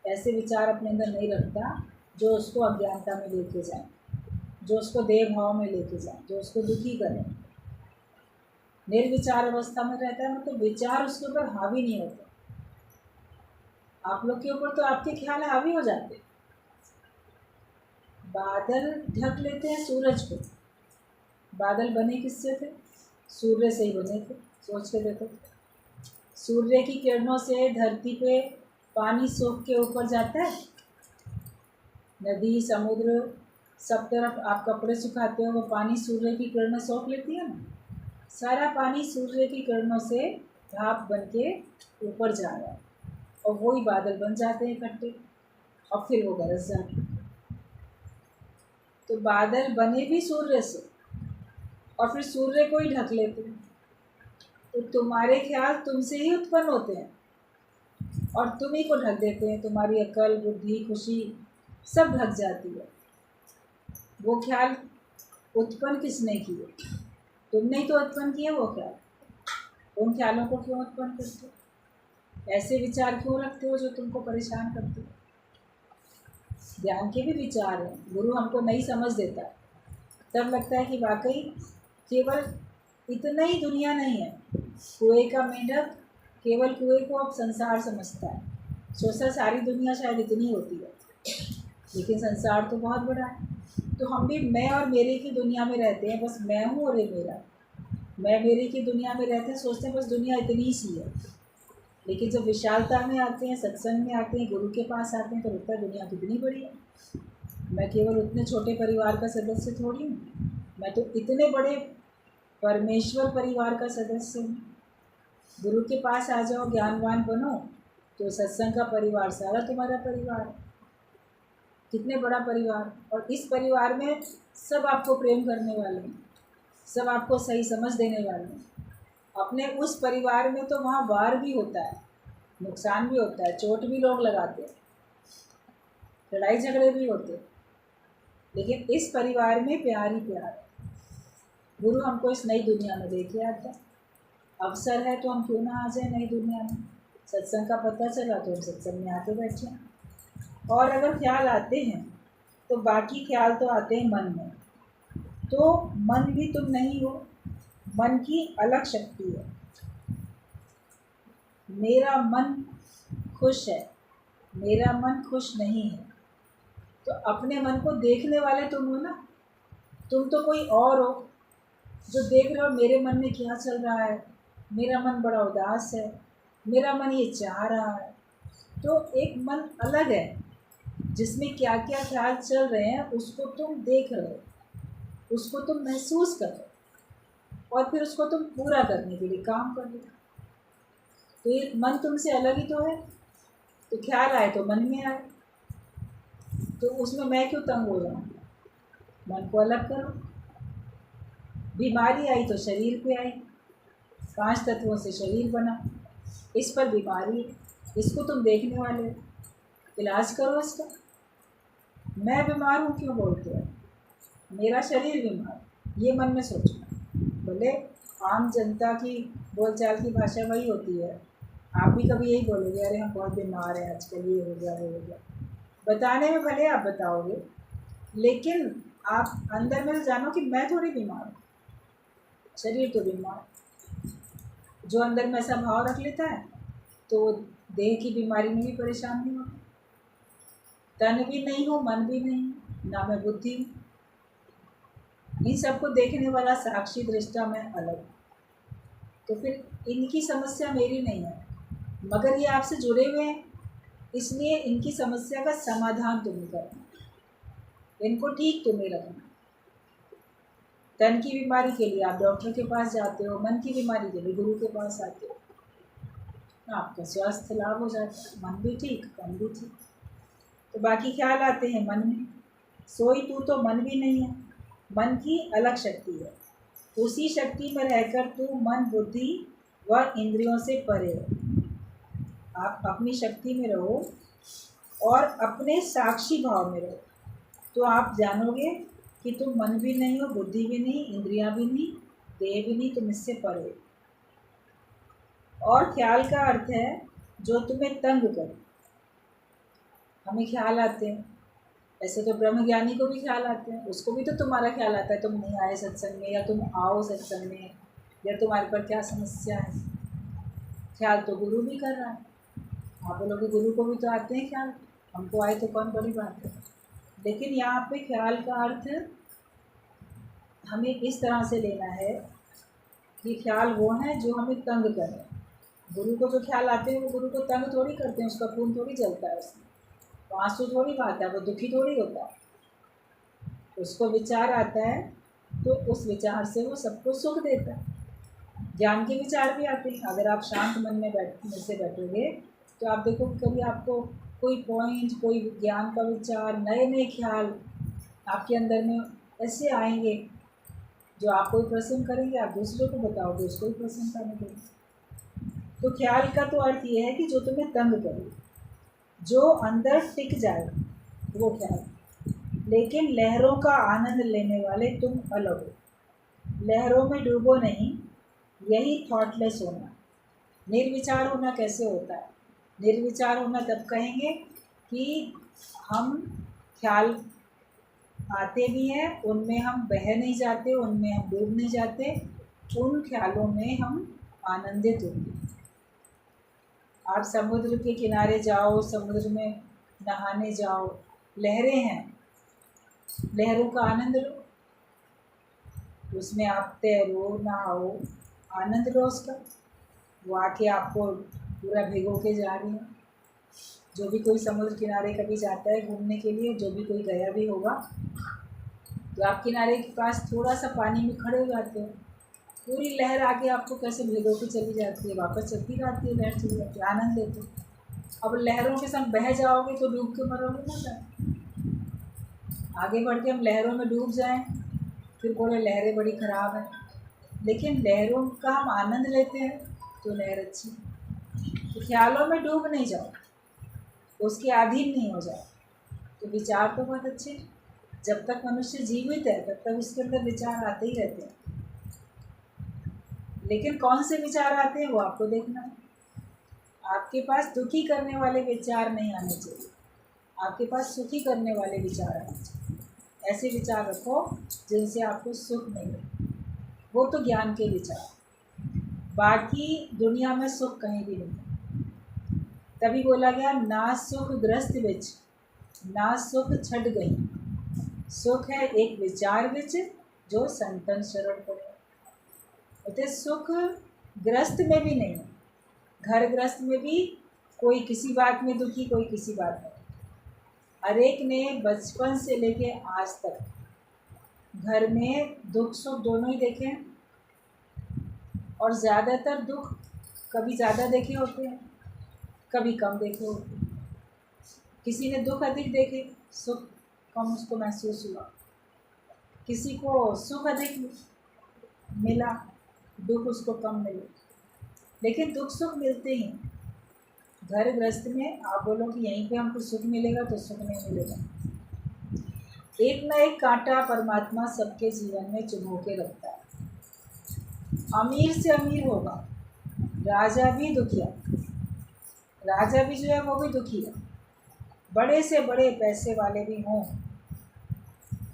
ऐसे विचार अपने अंदर नहीं रखता जो उसको अज्ञानता में लेके जाए, जो उसको देह भाव में लेके जाए, जो उसको दुखी करे। निर्विचार अवस्था में रहता है, मतलब विचार उसके ऊपर हावी नहीं होते। आप लोग के ऊपर तो आपके ख्याल हावी हो जाते। बादल ढक लेते हैं सूरज को, बादल बने किससे थे? सूर्य से ही बने थे। सोच के देखो, सूर्य की किरणों से धरती पे पानी सूख के ऊपर जाता है, नदी समुद्र सब तरफ आप कपड़े सुखाते हो, वो पानी सूर्य की किरणें सोख लेती है ना। सारा पानी सूर्य की किरणों से भाप बन के ऊपर जा रहा है, और वही बादल बन जाते हैं इकट्ठे, और फिर वो बरस जाते हैं। तो बादल बने भी सूर्य से, और फिर सूर्य को ही ढक लेते हैं। तो तुम्हारे ख्याल तुमसे ही उत्पन्न होते हैं और तुम ही को ढक देते हैं। तुम्हारी अकल, बुद्धि, खुशी सब ढक जाती है। वो ख्याल उत्पन्न किसने किए? तुमने ही तो उत्पन्न किए वो ख्याल। उन ख्यालों को क्यों उत्पन्न करते हो? ऐसे विचार क्यों रखते हो जो तुमको परेशान करते हो? ध्यान के भी विचार हैं, गुरु हमको नहीं समझ देता, तब लगता है कि वाकई केवल इतना ही दुनिया नहीं है। कुएं का मेंढक केवल कुएं को अब संसार समझता है, सोचता सारी दुनिया शायद इतनी होती है, लेकिन संसार तो बहुत बड़ा है। तो हम भी मैं और मेरे की दुनिया में रहते हैं, बस मैं हूँ और ये मेरा, मैं मेरे की दुनिया में रहते हैं, सोचते हैं बस दुनिया इतनी सी है। लेकिन जब विशालता में आते हैं, सत्संग में आते हैं, गुरु के पास आते हैं, तो लगता है दुनिया कितनी बड़ी है। मैं केवल उतने छोटे परिवार का सदस्य थोड़ी हूँ, मैं तो इतने बड़े परमेश्वर परिवार का सदस्य हूँ। गुरु के पास आ जाओ, ज्ञानवान बनो, तो सत्संग का परिवार सारा तुम्हारा परिवार है। कितने बड़ा परिवार, और इस परिवार में सब आपको प्रेम करने वाले हैं, सब आपको सही समझ देने वाले हैं। अपने उस परिवार में तो वहाँ वार भी होता है, नुकसान भी होता है, चोट भी लोग लगाते हैं, लड़ाई झगड़े भी होते हैं, लेकिन इस परिवार में प्यार ही प्यार है। गुरु हमको इस नई दुनिया में लेके आता है, अवसर है तो हम क्यों ना आ जाए नई दुनिया में। सत्संग का पता चला तो हम सत्संग में आके बैठे। और अगर ख्याल आते हैं तो बाकी ख्याल तो आते हैं मन में, तो मन भी तुम नहीं हो, मन की अलग शक्ति है। मेरा मन खुश है, मेरा मन खुश नहीं है, तो अपने मन को देखने वाले तुम हो ना, तुम तो कोई और हो जो देख रहे हो मेरे मन में क्या चल रहा है, मेरा मन बड़ा उदास है, मेरा मन ये चाह रहा है। तो एक मन अलग है जिसमें क्या क्या ख्याल चल रहे हैं, उसको तुम देख रहे हो, उसको तुम महसूस कर रहे हो, और फिर उसको तुम पूरा करने के लिए काम कर रहे हो। तो ये मन तुमसे अलग ही तो है। तो ख्याल आए तो मन में आए, तो उसमें मैं क्यों तंग हो जाऊँ। मन को अलग करो। बीमारी आई तो शरीर पे आई, 5 तत्वों से शरीर बना, इस पर बीमारी, इसको तुम देखने वाले, इलाज करो इसका। मैं बीमार हूँ क्यों बोलते हो, मेरा शरीर बीमार, ये मन में सोचना। बोले आम जनता की बोलचाल की भाषा वही होती है, आप भी कभी यही बोलोगे, अरे हम बहुत बीमार हैं आजकल, ये हो गया वो हो गया। बताने में भले आप बताओगे, लेकिन आप अंदर में जानो कि मैं थोड़ी बीमार हूँ, शरीर तो बीमार। जो अंदर में ऐसा भाव रख लेता है तो देह की बीमारी में भी परेशान नहीं होता। तन भी नहीं हो, मन भी नहीं, ना मैं बुद्धि हूँ। इन सबको देखने वाला साक्षी दृष्टा मैं अलग। तो फिर इनकी समस्या मेरी नहीं है, मगर ये आपसे जुड़े हुए हैं, इसलिए इनकी समस्या का समाधान तुम्हें करना, इनको ठीक तुम्हें रखना। तन की बीमारी के लिए आप डॉक्टर के पास जाते हो, मन की बीमारी के लिए गुरु के पास आते हो, आपका स्वास्थ्य लाभ हो जाता है, मन भी ठीक, तन भी ठीक। तो बाकी ख्याल आते हैं मन में, सोई तू तो मन भी नहीं है, मन की अलग शक्ति है, उसी शक्ति में रहकर तू मन बुद्धि व इंद्रियों से परे हो। आप अपनी शक्ति में रहो और अपने साक्षी भाव में रहो, तो आप जानोगे कि तुम मन भी नहीं हो, बुद्धि भी नहीं, इंद्रियां भी नहीं, देह भी नहीं, तुम इससे परे हो। और ख्याल का अर्थ है जो तुम्हें तंग करे। हमें ख्याल आते हैं, ऐसे तो ब्रह्मज्ञानी को भी ख्याल आते हैं, उसको भी तो तुम्हारा ख्याल आता है, तुम नहीं आए सत्संग में, या तुम आओ सत्संग में, या तुम्हारे पर क्या समस्या है। ख्याल तो गुरु भी कर रहा है। आप बोलोगे गुरु को भी तो आते हैं ख्याल, हमको आए तो कौन बड़ी बात है। लेकिन यहाँ पे ख्याल का अर्थ हमें इस तरह से लेना है कि ख्याल वो हैं जो हमें तंग करें। गुरु को जो ख्याल आते हैं वो गुरु को तंग थोड़ी करते हैं, उसका खून थोड़ी जलता है उसमें, तो आंसू थोड़ी बहता है, वो दुखी थोड़ी होता है। उसको विचार आता है तो उस विचार से वो सबको सुख देता है। ज्ञान के विचार भी आते हैं। अगर आप शांत मन में बैठोगे तो आप देखो कभी आपको कोई पॉइंट, कोई ज्ञान का विचार, नए नए ख्याल आपके अंदर में ऐसे आएंगे जो आपको ही प्रसन्न करेंगे, आप दूसरों को बताओगे उसको ही प्रसन्न करने देंगे। तो ख्याल का तो अर्थ ये है कि जो तुम्हें तंग करे, जो अंदर टिक जाए वो ख्याल। लेकिन लहरों का आनंद लेने वाले तुम अलग हो, लहरों में डूबो नहीं, यही थॉटलेस होना। निर्विचार होना कैसे होता है? निर्विचार होना तब कहेंगे कि हम ख्याल आते भी हैं, उनमें हम बह नहीं जाते, उनमें हम डूब नहीं जाते, उन ख्यालों में हम आनंदित होते हैं। आप समुद्र के किनारे जाओ, समुद्र में नहाने जाओ, लहरें हैं, लहरों का आनंद लो, उसमें आप तैरो, नहाओ, आनंद लो उसका। वो आके आपको पूरा भिगो के जा रही है। जो भी कोई समुद्र किनारे कभी जाता है घूमने के लिए, जो भी कोई गया भी होगा, तो आप किनारे के पास थोड़ा सा पानी में खड़े हो जाते हो, पूरी लहर आके आपको कैसे भिगो के चली जाती है, वापस चलती रहती है, लहर चली जाती है, आनंद लेते हो। अब लहरों के संग बह जाओगे तो डूब के मरोगे ना सर। आगे बढ़ के हम लहरों में डूब जाएं, फिर बोले लहरें बड़ी ख़राब हैं, लेकिन लहरों का हम आनंद लेते हैं तो लहर अच्छी। तो ख्यालों में डूब नहीं जाओ, उसके अधीन नहीं हो जाओ। तो विचार तो बहुत अच्छे, जब तक मनुष्य जीवित है तब तक उसके अंदर विचार आते ही रहते हैं, लेकिन कौन से विचार आते हैं वो आपको देखना है। आपके पास दुखी करने वाले विचार नहीं आने चाहिए, आपके पास सुखी करने वाले विचार आने चाहिए। ऐसे विचार रखो जिनसे आपको सुख मिले, वो तो ज्ञान के विचार। बाकी दुनिया में सुख कहीं भी नहीं। तभी बोला गया ना सुख ग्रस्त विच, ना सुख छट गई। सुख है एक विचार विच जो संतन शरण पड़े। तो सुख ग्रस्त में भी नहीं, घर ग्रस्त में भी कोई किसी बात में दुखी, कोई किसी बात में। हर एक ने बचपन से लेके आज तक घर में दुख सुख दोनों ही देखे हैं, और ज़्यादातर दुख कभी ज़्यादा देखे होते हैं, कभी कम देखे होते हैं। किसी ने दुख अधिक देखे, सुख कम उसको महसूस हुआ। किसी को सुख अधिक मिला, दुख उसको कम मिले, लेकिन दुख सुख मिलते ही। घर गृहस्थ में आप बोलो कि यहीं पे हमको सुख मिलेगा, तो सुख नहीं मिलेगा। एक ना एक कांटा परमात्मा सबके जीवन में चुभो के रखता है। अमीर से अमीर होगा, राजा भी दुखिया, राजा भी जो है वो भी दुखी है। बड़े से बड़े पैसे वाले भी हों,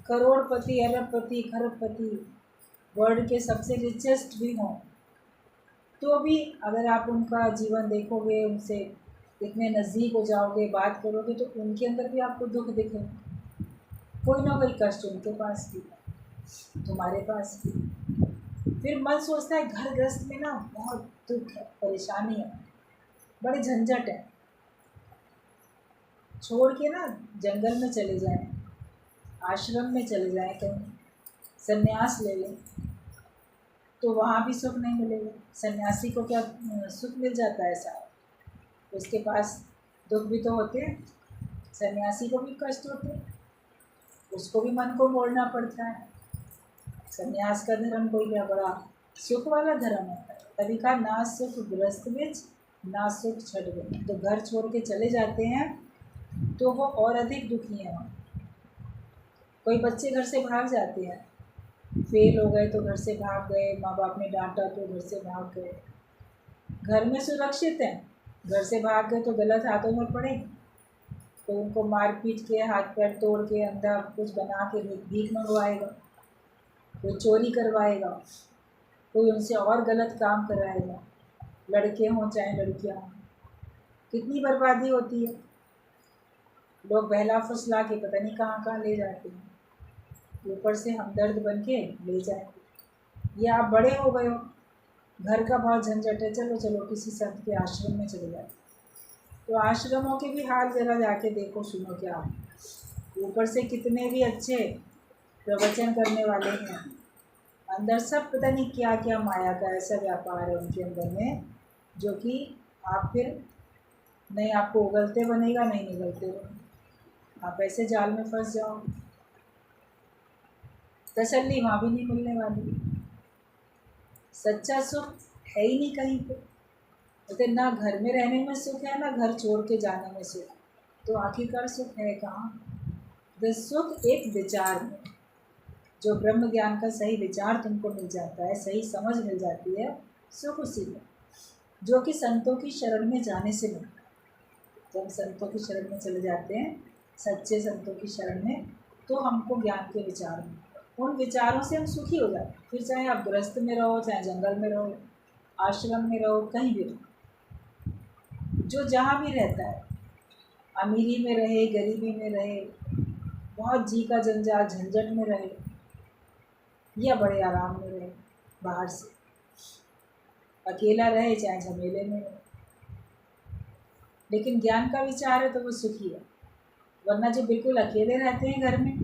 करोड़पति, अरबपति, खरबपति, वर्ल्ड के सबसे रिचेस्ट भी हों, तो भी अगर आप उनका जीवन देखोगे, उनसे इतने नज़दीक हो जाओगे, बात करोगे, तो उनके अंदर भी आपको दुख दिखेगा। कोई ना कोई कष्ट उनके पास भी, तुम्हारे पास भी। फिर मन सोचता है घर गृहस्थ में ना बहुत दुख है, परेशानी है, बड़े झंझट है, छोड़ के ना जंगल में चले जाएं, आश्रम में चले जाएं, कहीं संन्यास ले लें, तो वहाँ भी सुख नहीं मिलेगा। सन्यासी को क्या सुख मिल जाता है साहब? उसके पास दुख भी तो होते हैं, सन्यासी को भी कष्ट होते हैं, उसको भी मन को मोड़ना पड़ता है। सन्यास का धर्म कोई क्या बड़ा सुख वाला धर्म है? तभी कहा ना सुख गृहस्थ विच, ना सुख छठ गई। तो घर छोड़ के चले जाते हैं तो वो और अधिक दुखी हैं। कोई बच्चे घर से भाग जाते हैं, फेल हो गए तो घर से भाग गए, माँ बाप ने डांटा तो घर से भाग गए। घर में सुरक्षित हैं, घर से भाग गए तो गलत हाथों में पड़े, तो उनको मार पीट के, हाथ पैर तोड़ के, अंधा कुछ बना के भीख मंगवाएगा, कोई चोरी करवाएगा, कोई उनसे और गलत काम कराएगा, लड़के हों चाहे लड़कियाँ हों। कितनी बर्बादी होती है। लोग बहला फुसला के पता नहीं कहाँ कहाँ ले जाते हैं, ऊपर से हमदर्द बन के ले जाएंगे। ये आप बड़े हो गए हो, घर का बहुत झंझट है, चलो चलो किसी संत के आश्रम में चले जाते। तो आश्रमों के भी हाल ज़रा जाके देखो, सुनो क्या। ऊपर से कितने भी अच्छे प्रवचन करने वाले हैं, अंदर सब पता नहीं क्या क्या माया का ऐसा व्यापार है उनके अंदर में, जो कि आप फिर नहीं आपको उगलते बनेगा, नहीं निगलते बनेगा, आप ऐसे जाल में फंस जाओ। तसल्ली वहाँ भी नहीं मिलने वाली, सच्चा सुख है ही नहीं कहीं पे। तो ना घर में रहने में सुख है, ना घर छोड़ के जाने में सुख, तो आखिरकार सुख है कहाँ? तो सुख एक विचार में, जो ब्रह्म ज्ञान का सही विचार तुमको मिल जाता है, सही समझ मिल जाती है, सुख उसी में, जो कि संतों की शरण में जाने से मिलता है। जब संतों की शरण में चले जाते हैं सच्चे संतों की शरण में, तो हमको ज्ञान के विचार में, उन विचारों से हम सुखी हो जाते। फिर चाहे आप गृहस्थ में रहो, चाहे जंगल में रहो, आश्रम में रहो, कहीं भी रहो, जो जहाँ भी रहता है, अमीरी में रहे, गरीबी में रहे, बहुत जी का जंजाल झंझट में रहे, या बड़े आराम में रहे, बाहर से अकेला रहे चाहे झमेले में रहे, लेकिन ज्ञान का विचार है तो वो सुखी है। वरना जो बिल्कुल अकेले रहते हैं घर में,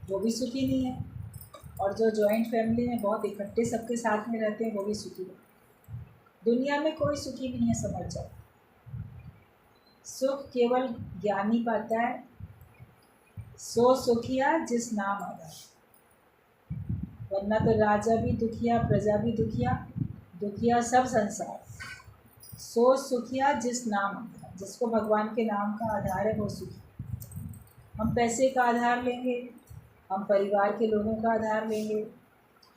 वो भी सुखी नहीं है, और जो जॉइंट फैमिली में बहुत इकट्ठे सबके साथ में रहते हैं, वो भी सुखी है। दुनिया में कोई सुखी नहीं है, समझ जाओ। सुख केवल ज्ञानी पाता है, सो सुखिया जिस नाम आधा। वरना तो राजा भी दुखिया, प्रजा भी दुखिया, दुखिया सब संसार। सो सुखिया जिस नाम आधा, जिसको भगवान के नाम का आधार है वो सुखी। हम पैसे का आधार लेंगे, हम परिवार के लोगों का आधार लेंगे,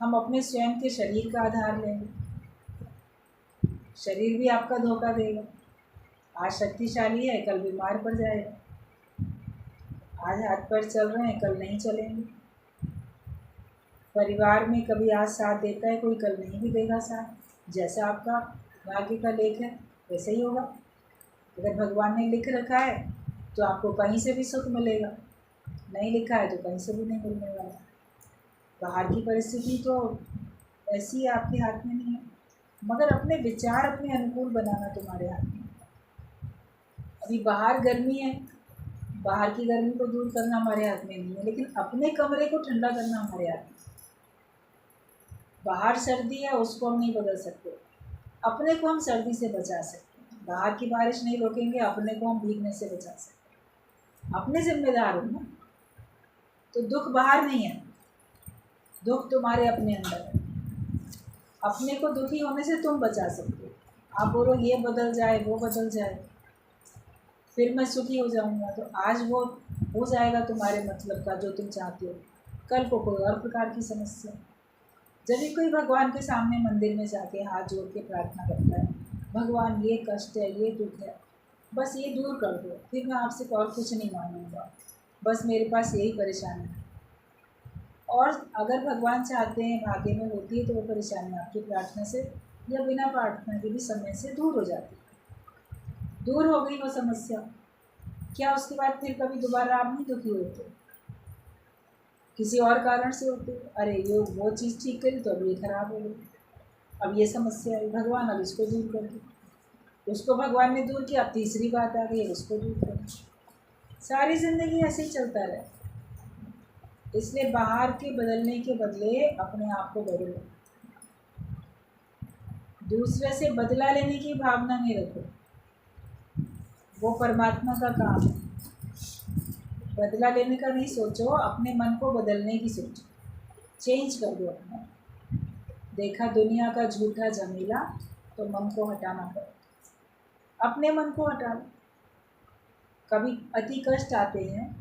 हम अपने स्वयं के शरीर का आधार लेंगे, शरीर भी आपका धोखा देगा। आज शक्तिशाली है, कल बीमार पड़ जाएगा। आज हाथ पैर चल रहे हैं, कल नहीं चलेंगे। परिवार में कभी आज साथ देता है कोई, कल नहीं भी देगा साथ। जैसा आपका भाग्य का लेख है वैसे ही होगा। अगर भगवान ने लिख रखा है तो आपको कहीं से भी सुख मिलेगा, नहीं लिखा है तो कहीं से भी नहीं मिलने वाला। बाहर की परिस्थिति तो ऐसी है, आपके हाथ में नहीं है, मगर अपने विचार अपने अनुकूल बनाना तुम्हारे हाथ में। अभी बाहर गर्मी है, बाहर की गर्मी को दूर करना हमारे हाथ में नहीं है, लेकिन अपने कमरे को ठंडा करना हमारे हाथ में। बाहर सर्दी है, उसको हम नहीं बदल सकते, अपने को हम सर्दी से बचा सकते हैं। बाहर की बारिश नहीं रोकेंगे, अपने को हम भीगने से बचा सकते हैं। अपने जिम्मेदार हो ना। तो दुख बाहर नहीं है, दुख तुम्हारे अपने अंदर है। अपने को दुखी होने से तुम बचा सकते हो। आप बोलो ये बदल जाए, वो बदल जाए, फिर मैं सुखी हो जाऊंगा, तो आज वो हो जाएगा तुम्हारे मतलब का जो तुम चाहते हो, कल को कोई और प्रकार की समस्या। जब भी कोई भगवान के सामने मंदिर में जाके हाथ जोड़ के प्रार्थना करता है, भगवान ये कष्ट है, ये दुख है, बस ये दूर कर दो, फिर मैं आपसे और कुछ नहीं मांगूंगा, बस मेरे पास यही परेशानी है। और अगर भगवान चाहते हैं, भाग्य में होती है, तो वो परेशानी आपकी प्रार्थना से या बिना प्रार्थना के भी समय से दूर हो जाती है। दूर हो गई वो समस्या, क्या उसके बाद फिर कभी दोबारा आप नहीं दुखी होते? किसी और कारण से होते, अरे ये वो चीज़ ठीक करी तो अब ये खराब हो गई, अब ये समस्या है, भगवान अब इसको दूर कर दी, उसको भगवान ने दूर किया, अब तीसरी बात आ गई, उसको दूर कर दी। सारी ज़िंदगी ऐसे ही चलता रहे। इसलिए बाहर के बदलने के बदले अपने आप को बदलो। दूसरे से बदला लेने की भावना नहीं रखो, वो परमात्मा का काम है। बदला लेने का नहीं सोचो, अपने मन को बदलने की सोचो, चेंज कर दो अपना। देखा दुनिया का झूठा झमेला, तो मन को हटाना पड़ेगा, अपने मन को हटा लो। कभी अति कष्ट आते हैं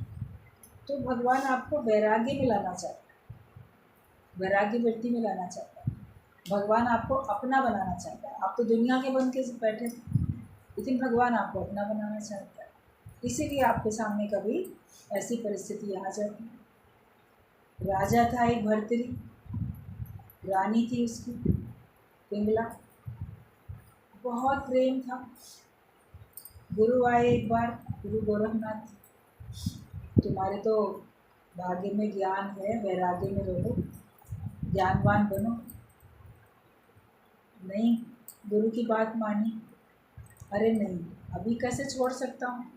तो भगवान आपको वैराग्य में लाना चाहता है, वैराग्य वृत्ति में लाना चाहता है। भगवान आपको अपना बनाना चाहता है। आप तो दुनिया के बन के बैठे, लेकिन भगवान आपको अपना बनाना चाहता है। इसीलिए आपके सामने कभी ऐसी परिस्थिति आ जाती है। राजा था एक भर्तरी, रानी थी उसकी पिंगला, बहुत प्रेम था। गुरु आए एक बार, गुरु गोरखनाथ, तुम्हारे तो भाग्य में ज्ञान है, वैराग्य में रहो, ज्ञानवान बनो। नहीं, गुरु की बात मानी, अरे नहीं, अभी कैसे छोड़ सकता हूँ,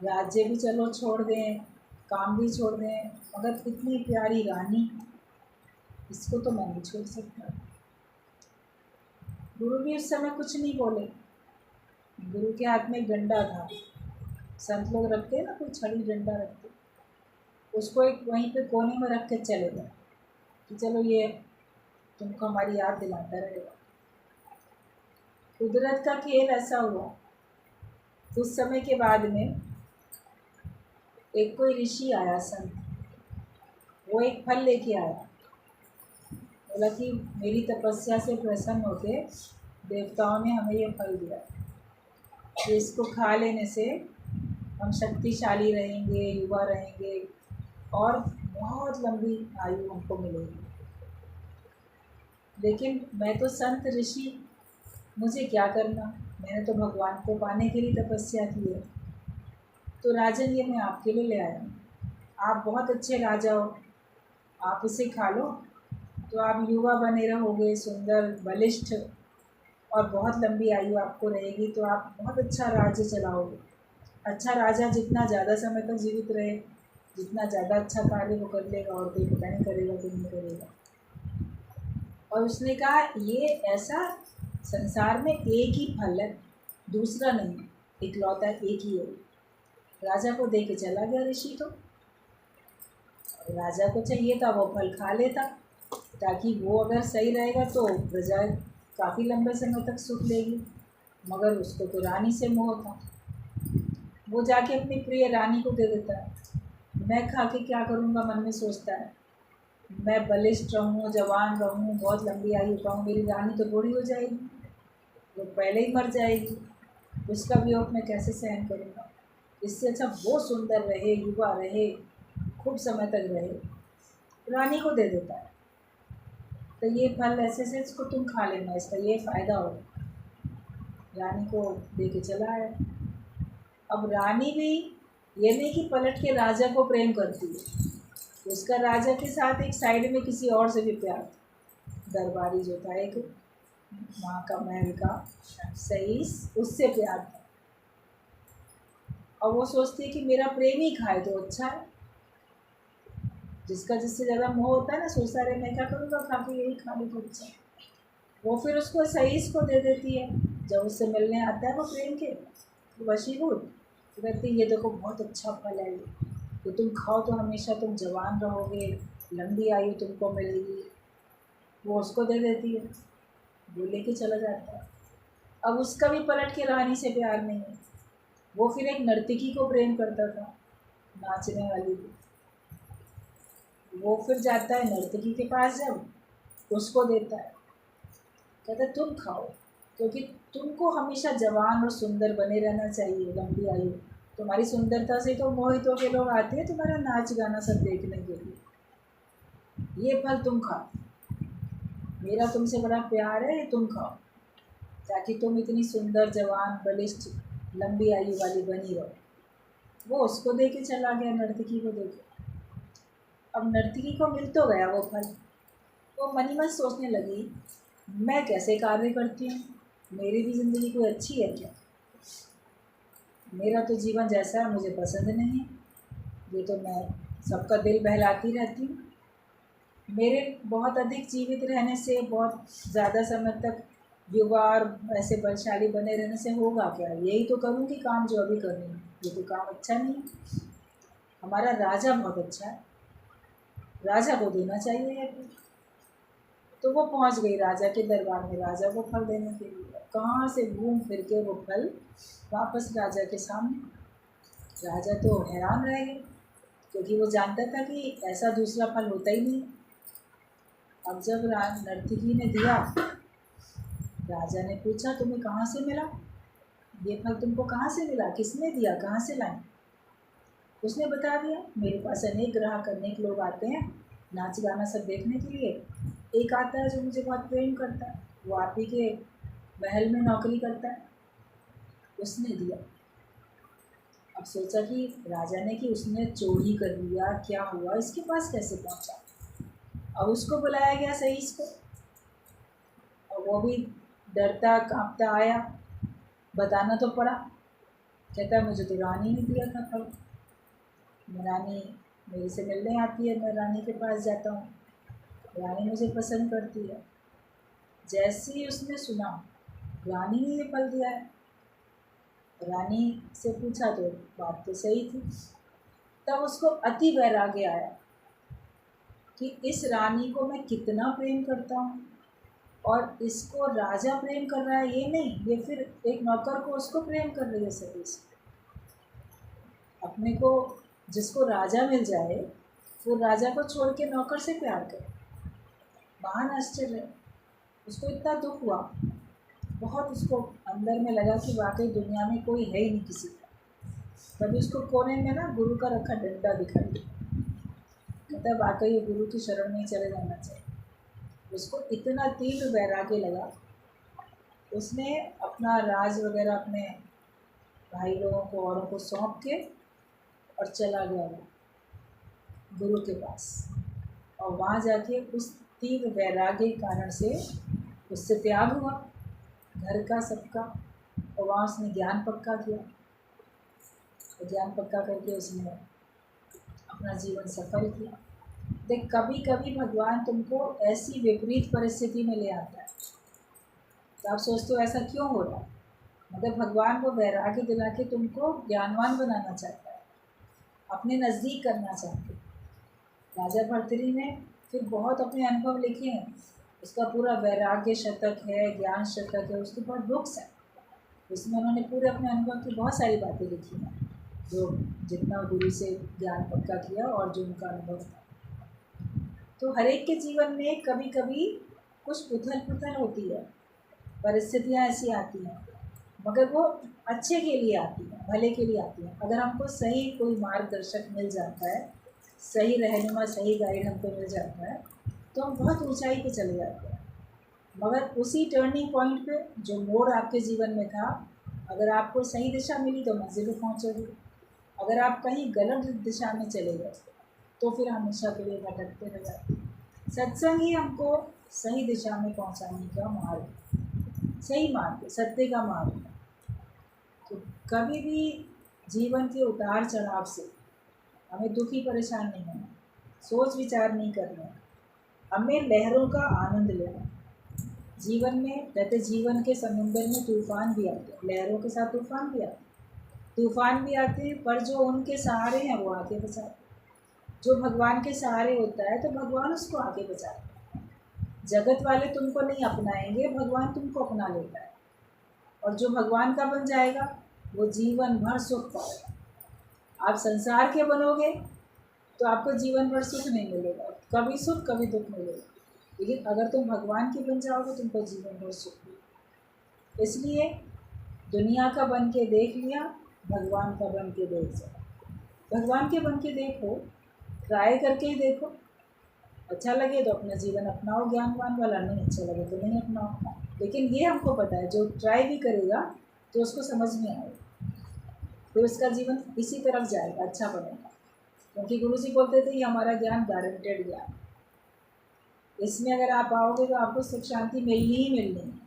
राज्य भी चलो छोड़ दें, काम भी छोड़ दें, मगर इतनी प्यारी रानी, इसको तो मैं नहीं छोड़ सकता। गुरु भी उस समय कुछ नहीं बोले। गुरु के हाथ में एक डंडा था, संत लोग रखते हैं ना, कोई छड़ी डंडा रखते, उसको एक वहीं पे कोने में रख के चले गए कि चलो ये तुमको हमारी याद दिलाता रहेगा। कुदरत का खेल ऐसा हुआ। उस समय के बाद में एक कोई ऋषि आया, संत, वो एक फल लेके आया, बोला कि मेरी तपस्या से प्रसन्न होके देवताओं ने हमें ये फल दिया कि इसको खा लेने से हम शक्तिशाली रहेंगे, युवा रहेंगे और बहुत लंबी आयु हमको मिलेगी। लेकिन मैं तो संत ऋषि, मुझे क्या करना, मैंने तो भगवान को पाने के लिए तपस्या की है। तो राजन, ये मैं आपके लिए ले आया हूँ। आप बहुत अच्छे राजा हो, आप इसे खा लो तो आप युवा बने रहोगे, सुंदर, बलिष्ठ और बहुत लंबी आयु आपको रहेगी। तो आप बहुत अच्छा राज्य चलाओगे। अच्छा राजा जितना ज़्यादा समय तक जीवित रहे, जितना ज़्यादा अच्छा कार्य वो कर लेगा, और कोई पता नहीं करेगा कि नहीं करेगा। और उसने कहा, ये ऐसा संसार में एक ही फल है, दूसरा नहीं, इकलौता एक ही है। राजा को दे के चला गया ऋषि। तो राजा को चाहिए था वो फल खा लेता, ताकि वो अगर सही रहेगा तो प्रजा काफ़ी लंबे समय तक सुख लेगी। मगर उसको तो रानी से मोह था। वो जाके अपनी प्रिय रानी को दे देता है। मैं खा के क्या करूँगा, मन में सोचता है। मैं बलिष्ठ रहूँ, जवान रहूँ, बहुत लंबी आयु पाऊँ, मेरी रानी तो बूढ़ी हो जाएगी, वो पहले ही मर जाएगी। उसका वियोग मैं कैसे सहन करूँगा। इससे अच्छा वो सुंदर रहे, युवा रहे, खूब समय तक रहे। रानी को दे देता है। तो ये फल ऐसे से इसको तुम खा लेना, इसका ये फ़ायदा होगा। रानी को दे के चला है। अब रानी भी ये नहीं कि पलट के राजा को प्रेम करती है, उसका राजा के साथ एक साइड में किसी और से भी प्यार था। दरबारी जो था एक, वहाँ का महल का सईस, उससे प्यार था। और वो सोचती है कि मेरा प्रेम ही खाए तो अच्छा है। जिसका जिससे ज़्यादा मोह होता है ना, सोचता है मैं क्या करूँगा, खा के यही खा ले तो अच्छा है। वो फिर उसको सईस को दे देती है। जब उससे मिलने आता है वो प्रेम के वशीभूत, तो कहती है ये देखो बहुत अच्छा फल है, तो तुम खाओ तो हमेशा तुम जवान रहोगे, लंबी आयु तुमको मिलेगी। वो उसको दे देती है, वो लेके चला जाता है। अब उसका भी पलट के रानी से प्यार नहीं है। वो फिर एक नर्तकी को प्रेम करता था, नाचने वाली को। वो फिर जाता है नर्तकी के पास, जब उसको देता है, कहता है तुम खाओ, क्योंकि तुमको हमेशा जवान और सुंदर बने रहना चाहिए, लंबी आयु। तुम्हारी सुंदरता से तो मोहित होकर लोग आते हैं तुम्हारा नाच गाना सब देखने के लिए। ये फल तुम खाओ, मेरा तुमसे बड़ा प्यार है, ये तुम खाओ, ताकि तुम इतनी सुंदर, जवान, बलिष्ठ, लंबी आयु वाली बनी रहो। वो उसको दे के चला गया, नर्तकी को दे के। अब नर्तकी को मिल तो गया वो फल। वो मन ही मन सोचने लगी, मैं कैसे कार्य करती हूँ, मेरी भी ज़िंदगी कोई अच्छी है क्या? मेरा तो जीवन जैसा है मुझे पसंद नहीं है। ये तो मैं सबका दिल बहलाती रहती हूँ। मेरे बहुत अधिक जीवित रहने से, बहुत ज़्यादा समय तक युवा और ऐसे बलशाली बने रहने से होगा क्या? यही तो करूँगी काम जो अभी कर रही हूँ। ये तो काम अच्छा नहीं है। हमारा राजा बहुत अच्छा है, राजा को देना चाहिए ये फल। तो वो पहुँच गई राजा के दरबार में, राजा को फल देने के लिए। कहाँ से घूम फिर के वो फल वापस राजा के सामने। राजा तो हैरान रह गए, क्योंकि वो जानता था कि ऐसा दूसरा फल होता ही नहीं। अब जब नर्तकी ने दिया, राजा ने पूछा तुम्हें कहाँ से मिला, ये फल तुमको कहाँ से मिला, किसने दिया, कहाँ से लाए? उसने बता दिया, मेरे पास अनेक ग्राहक, अनेक लोग आते हैं नाच गाना सब देखने के लिए। एक आता है जो मुझे बहुत प्रेम करता है, वो आप ही के महल में नौकरी करता है, उसने दिया। अब सोचा कि राजा ने कि उसने चोरी कर लिया, क्या हुआ, इसके पास कैसे पहुंचा। अब उसको बुलाया गया सईस को, और वो भी डरता कांपता आया। बताना तो पड़ा। कहता है मुझे तो रानी ने दिया था फल, रानी मेरे से मिलने आती है, मैं रानी के पास जाता हूँ, रानी मुझे पसंद करती है। जैसे ही उसने सुना रानी ने ये फल दिया है, रानी से पूछा तो बात तो सही थी। तब उसको अति वैराग्य आया कि इस रानी को मैं कितना प्रेम करता हूँ, और इसको राजा प्रेम कर रहा है, ये नहीं, ये फिर एक नौकर को उसको प्रेम कर रही है सभी से। अपने को जिसको राजा मिल जाए, वो राजा को छोड़ के नौकर से प्यार करे। महान आश्चर्य है। उसको इतना दुख हुआ, बहुत उसको अंदर में लगा कि वाकई दुनिया में कोई है ही नहीं किसी का। तभी उसको कोने में ना गुरु का रखा डंडा दिखाई दिया। कहता है वाकई ये गुरु की शरण में चले जाना चाहिए। उसको इतना तीव्र वैराग्य लगा, उसने अपना राज वगैरह अपने भाई लोगों को औरों को सौंप के और चला गया वो गुरु के पास। और वहाँ जाके उस तीव्र वैराग्य के कारण से उससे त्याग हुआ घर का सबका, और वहाँ उसने ज्ञान पक्का किया। और ज्ञान पक्का करके उसने अपना जीवन सफल किया। देख, कभी कभी भगवान तुमको ऐसी विपरीत परिस्थिति में ले आता है तो आप सोचते हो ऐसा क्यों हो रहा है, मगर भगवान वो वैराग्य दिला के तुमको ज्ञानवान बनाना चाहता है, अपने नज़दीक करना चाहते हैं। राजा भर्तृहरि ने फिर बहुत अपने अनुभव लिखे हैं। उसका पूरा वैराग्य शतक है, ज्ञान शतक है, उसके बहुत बुक्स हैं। उसमें उन्होंने पूरे अपने अनुभव की बहुत सारी बातें लिखी हैं, जो जितना गुरु से ज्ञान पक्का किया और जो उनका अनुभव था। तो हर एक के जीवन में कभी कभी कुछ उथल पुथल होती है, परिस्थितियाँ ऐसी आती हैं, मगर वो अच्छे के लिए आती हैं, भले के लिए आती हैं। अगर हमको सही कोई मार्गदर्शक मिल जाता है, सही रहनुमा, सही गाइड हमको मिल जाता है, तो हम बहुत ऊंचाई पे चले जाते हैं। मगर उसी टर्निंग पॉइंट पे जो मोड़ आपके जीवन में था, अगर आपको सही दिशा मिली तो मंजिल पे पहुँचोगे। अगर आप कहीं गलत दिशा में चले गए तो फिर हमेशा के लिए भटकते रह जाते हैं। सत्संग ही हमको सही दिशा में पहुंचाने का मार्ग, सही मार्ग, सत्य का मार्ग है। तो कभी भी जीवन के उतार चढ़ाव से हमें दुखी परेशान नहीं होना, सोच विचार नहीं करना, हमें लहरों का आनंद लेना। जीवन में कहते जीवन के समुंदर में तूफान भी आते हैं, लहरों के साथ तूफान भी आते हैं, तूफान भी आते हैं, पर जो उनके सहारे हैं वो आगे बचाते हैं। जो भगवान के सहारे होता है तो भगवान उसको आगे बचाते हैं। जगत वाले तुमको नहीं अपनाएंगे, भगवान तुमको अपना लेता है। और जो भगवान का बन जाएगा वो जीवन भर सुख पाएगा। आप संसार के बनोगे तो आपको जीवन भर सुख नहीं मिलेगा, कभी सुख कभी दुख मिलेगा। लेकिन अगर तुम भगवान के बन जाओगे तुमको जीवन भर सुख मिलेगा। इसलिए दुनिया का बन के देख लिया, भगवान का बन के देख जाओ। भगवान के बन के देखो, ट्राई करके ही देखो। अच्छा लगे तो अपना जीवन अपनाओ ज्ञानवान वाला, नहीं अच्छा लगे तो नहीं अपनाओ। लेकिन ये हमको पता है जो ट्राई भी करेगा तो उसको समझ में आएगा, फिर उसका जीवन इसी तरफ जाएगा, अच्छा बनेगा। क्योंकि गुरु जी बोलते थे ये हमारा ज्ञान गारंटेड ज्ञान, इसमें अगर आप आओगे तो आपको सुख शांति मिलनी ही मिलनी है,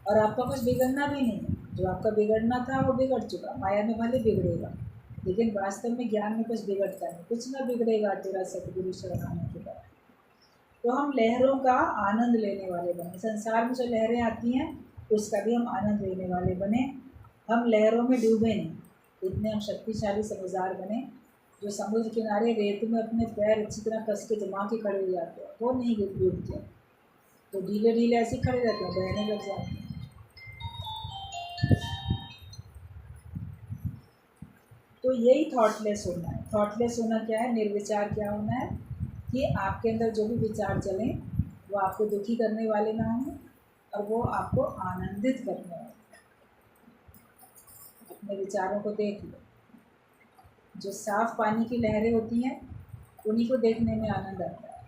और आपका कुछ बिगड़ना भी नहीं है। जो आपका बिगड़ना था वो बिगड़ चुका, माया में भले बिगड़ेगा लेकिन वास्तव में ज्ञान में कुछ बिगड़ता नहीं, कुछ ना बिगड़ेगा तेरा सतगुरु शरण आने के बाद। तो हम लहरों का आनंद लेने वाले बने। संसार में जो लहरें आती हैं उसका भी हम आनंद लेने वाले बने। हम लहरों में डूबे नहीं, इतने हम शक्तिशाली समझदार बने जो समुद्र किनारे रेत में अपने पैर अच्छी तरह कस के जमा के खड़े हो जाते हैं, वो नहीं डूबते। तो ढीले ढीले ऐसे खड़े रहते हैं, बहने लग जाते हैं। तो यही थॉटलेस होना है। थॉटलेस होना क्या है? निर्विचार क्या होना है कि आपके अंदर जो भी विचार चलें वो आपको दुखी करने वाले ना हों और वो आपको आनंदित करने वाले। अपने विचारों को देख लो, जो साफ पानी की लहरें होती हैं उन्हीं को देखने में आनंद आता है।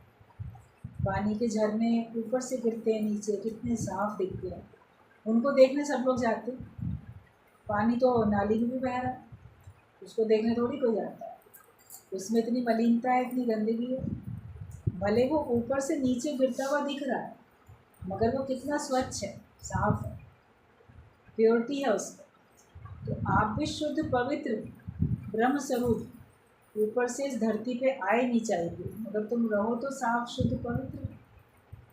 पानी के झरने ऊपर से गिरते हैं नीचे, कितने साफ दिखते हैं, उनको देखने सब लोग जाते हैं। पानी तो नाली में भी बह रहा है, उसको देखने थोड़ी कोई जाता है, उसमें इतनी मलिनता है, इतनी गंदगी है। भले वो ऊपर से नीचे गिरता हुआ दिख रहा है मगर वो कितना स्वच्छ है, साफ है, प्योरिटी है उसमें। तो आप भी शुद्ध पवित्र ब्रह्म स्वरूप ऊपर से इस धरती पे आए नहीं चाहिए, मगर तुम रहो तो साफ शुद्ध पवित्र,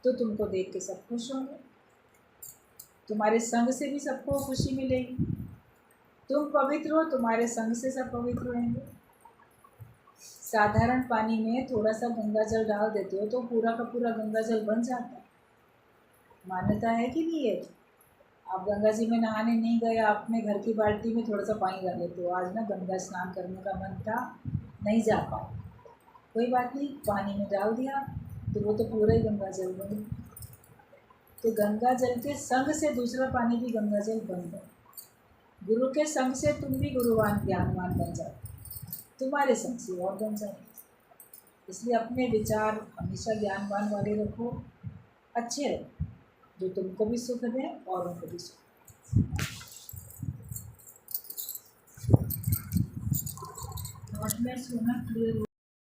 तो तुमको देख के सब खुश होंगे, तुम्हारे संग से भी सबको खुशी मिलेगी। तुम पवित्र हो, तुम्हारे संग से सब पवित्र रहेंगे। साधारण पानी में थोड़ा सा गंगा जल डाल देते हो तो पूरा का पूरा गंगा जल बन जाता है। मान्यता है कि नहीं है? आप गंगा जी में नहाने नहीं गए, आपने घर की बाल्टी में थोड़ा सा पानी डाल लेते हो, आज ना गंगा स्नान करने का मन था, नहीं जा पाए, कोई बात नहीं, पानी में डाल दिया तो वो तो पूरा ही गंगा जल बन गया। तो गंगा जल के संग से दूसरा पानी भी गंगा जल बन गया। गुरु के संग से तुम भी गुरुवान ज्ञानवान बन जाओ, तुम्हारे संग से और बन जाए। इसलिए अपने विचार हमेशा ज्ञानवान वाले रखो, अच्छे रखो, जो तुमको भी सुख दें और उनको भी सुख दें। नोट में सुना क्लियर